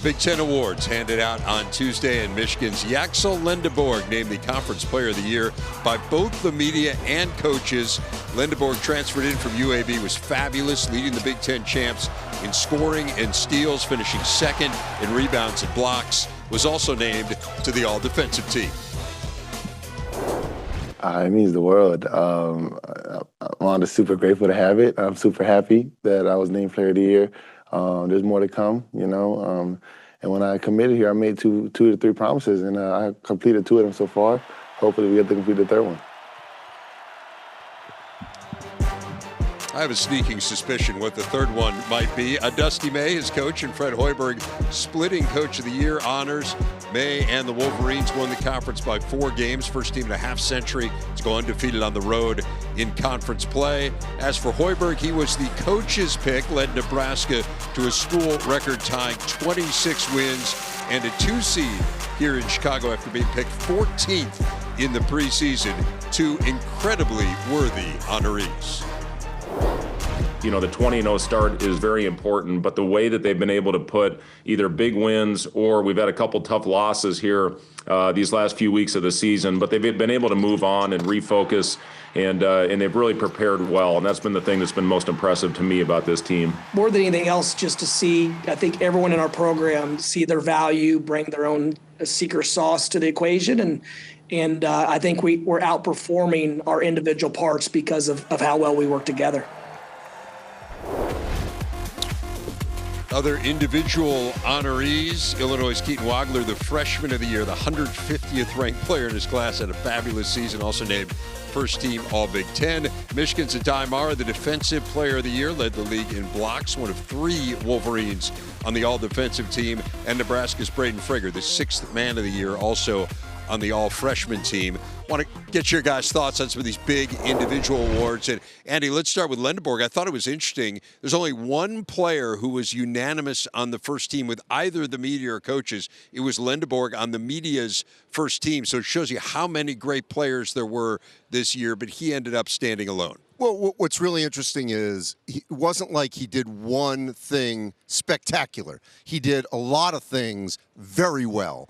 Big Ten awards handed out on Tuesday, and Michigan's Yaxel Lendeborg named the Conference Player of the Year by both the media and coaches. Lendeborg transferred in from UAB, was fabulous, leading the Big Ten champs in scoring and steals, finishing second in rebounds and blocks. Was also named to the All-Defensive Team. It means the world. I'm super grateful to have it. I'm super happy that I was named Player of the Year. There's more to come, you know. And when I committed here, I made two to three promises, and I completed two of them so far. Hopefully we get to complete the third one. I have a sneaking suspicion what the third one might be. Dusty May, his coach, and Fred Hoiberg splitting Coach of the Year honors. May and the Wolverines won the conference by 4 games. First team in a half century to go undefeated on the road in conference play. As for Hoiberg, he was the coach's pick, led Nebraska to a school record-tying 26 wins and a 2 seed here in Chicago after being picked 14th in the preseason. 2 incredibly worthy honorees. You know, the 20-0 start is very important, but the way that they've been able to put either big wins or we've had a couple tough losses here these last few weeks of the season, but they've been able to move on and refocus, and they've really prepared well, and that's been the thing that's been most impressive to me about this team. More than anything else, just to see, I think everyone in our program see their value, bring their own secret sauce to the equation, and I think we're outperforming our individual parts because of how well we work together. Other individual honorees, Illinois' Keaton Wagler, the freshman of the year, the 150th ranked player in his class, had a fabulous season, also named first team All-Big Ten. Michigan's Adai Mara, the defensive player of the year, led the league in blocks, one of 3 Wolverines on the all-defensive team. And Nebraska's Braden Frager, the 6th man of the year, also on the all-freshman team. Want to get your guys' thoughts on some of these big individual awards. And Andy, let's start with Lendeborg. I thought it was interesting. There's only one player who was unanimous on the first team with either the media or coaches. It was Lendeborg on the media's first team. So it shows you how many great players there were this year, but he ended up standing alone. Well, what's really interesting is it wasn't like he did one thing spectacular. He did a lot of things very well.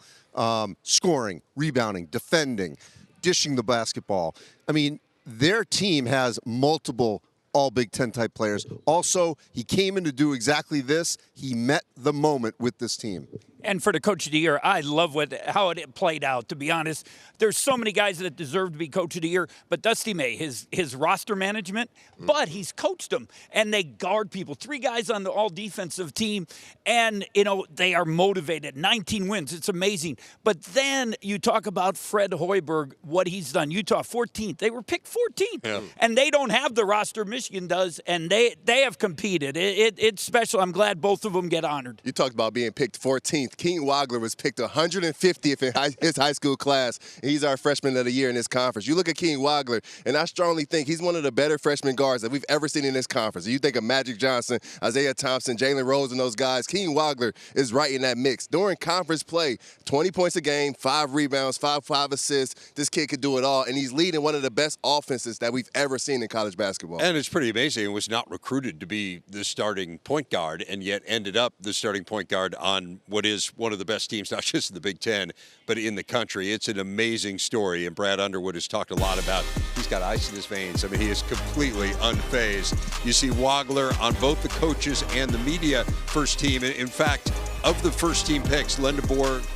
Scoring, rebounding, defending, dishing the basketball. I mean, their team has multiple all-Big Ten type players. Also, he came in to do exactly this. He met the moment with this team. And for the Coach of the Year, I love how it played out, to be honest. There's so many guys that deserve to be Coach of the Year, but Dusty May, his roster management, but he's coached them, and they guard people. 3 guys on the all-defensive team, and, you know, they are motivated. 19 wins. It's amazing. But then you talk about Fred Hoiberg, what he's done. Utah, 14th. They were picked 14th, yeah. And they don't have the roster Michigan does, and they have competed. It's special. I'm glad both of them get honored. You talked about being picked 14th. Keaton Wagler was picked 150th in his high school class. He's our freshman of the year in this conference. You look at Keaton Wagler, and I strongly think he's one of the better freshman guards that we've ever seen in this conference. You think of Magic Johnson, Isaiah Thompson, Jalen Rose, and those guys. Keaton Wagler is right in that mix. During conference play, 20 points a game, 5 rebounds, 5 assists. This kid could do it all, and he's leading one of the best offenses that we've ever seen in college basketball. And it's pretty amazing. It was not recruited to be the starting point guard, and yet ended up the starting point guard on what is one of the best teams, not just in the Big Ten, but in the country. It's an amazing story, and Brad Underwood has talked a lot about he's got ice in his veins. I mean, he is completely unfazed. You see Wagler on both the coaches and the media first team. In fact, of the first team picks, Lendeborg,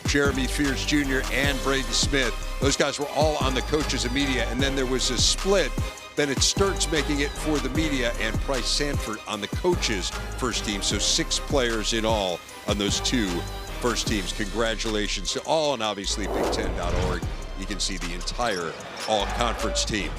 Jeremy Fears Jr., and Braden Smith, those guys were all on the coaches and media, and then there was a split. Bennett Sturtz making it for the media, and Price Sanford on the coaches' first team. So 6 players in all on those 2 first teams. Congratulations to all, and obviously Big Ten.org. You can see the entire all-conference team.